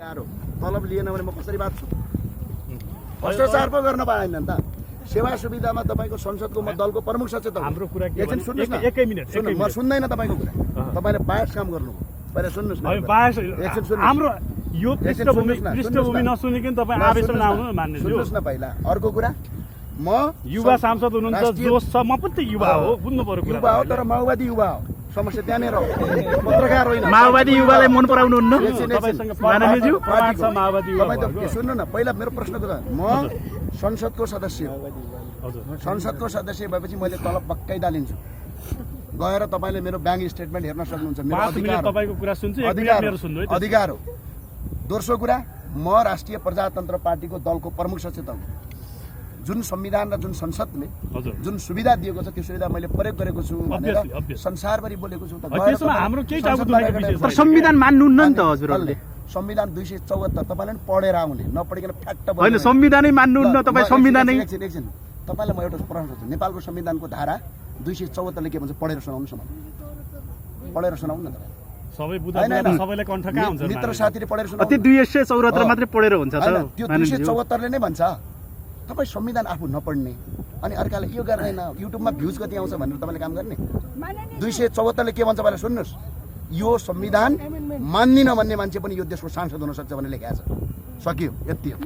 तलब लिएन भने म कसरी बाँच्छु? भ्रष्टाचार पो गर्न पाएन नि त। सेवा सुविधामा तपाईको संसदको म दलको प्रमुख सचेतक हाम्रो कुरा के एकछिन सुन्नुस् न। एकै मिनेट म सुन्दैन तपाईको कुरा। तपाईले बायस काम गर्नु पहिला सुन्नुस् न। बायस एकछिन सुन्नुस्। हाम्रो यो पृष्ठभूमि नसुनिकन तपाईँ आवेशमा नआउनु मान्ने सुन्नुस् न। पहिला अर्को कुरा म युवा सांसद हुनुहुन्छ जोस छ, म पनि त युवा हो, बुझ्नु पर्यो कुरा। युवा हो तर माओवादी युवा हो, समस्या त्यहाँनिर हो, पत्रकार होइन। माओवादी युवालाई मन पराउनुहुन्न? तपाईसँग माननीयज्यू प्रमाण छ माओवादी युवा तपाईँ सुन्नु न। पहिला मेरो प्रश्नको त म संसदको सदस्य हो। संसदको सदस्य भएपछि मैले तलब पक्कै डालिन्छु। गएर तपाईले मेरो ब्याङ्क स्टेटमेन्ट हेर्न सक्नुहुन्छ। मेरो अधिकार हो। तपाईको कुरा सुन्छु, अधिकार हो। दोस्रो कुरा म राष्ट्रिय प्रजातन्त्र पार्टीको दलको प्रमुख सचेतक हो। जुन संविधान र जुन संसदले जुन सुविधा दिएको छ त्यो सुविधा मैले प्रयोग गरेको छु भनेर संसारभरि बोलेको छु। हाम्रो केही टाउको दुखेको विषय तर संविधान मान्नुहुन्न नि त हजुरहरूले। संविधान 274 तपाईले पनि पढेर आउने, नपढिकन फ्याक्ट होइन संविधानै मान्नुहुन्न तपाईँ। संविधानै एकछिन तपाईलाई म एउटा प्रश्न सोध्छु। नेपालको संविधानको धारा 274 ले के भन्छ पढेर सुनाउनुस् न। पढेर सुनाउनु न। सबै बुझ्दैन, सबैले कण्ठ कहाँ हुन्छ? मित्र साथीले पढेर सुनाउनु। त्यो 274 मात्रै पढेर हुन्छ त। त्यो 274 ले नै भन्छ तपाईँ संविधान आफू नपढ्ने अनि अर्काले यो गर्दैन, युट्युबमा भ्युज कति आउँछ भनेर तपाईँले काम गर्ने। 274 ले के भन्छ भनेर सुन्नुहोस्। यो संविधान मान्दिन भन्ने मान्छे पनि यो देशको सांसद हुन सक्छ भनेर लेखेको छ। सकियो, यति हो।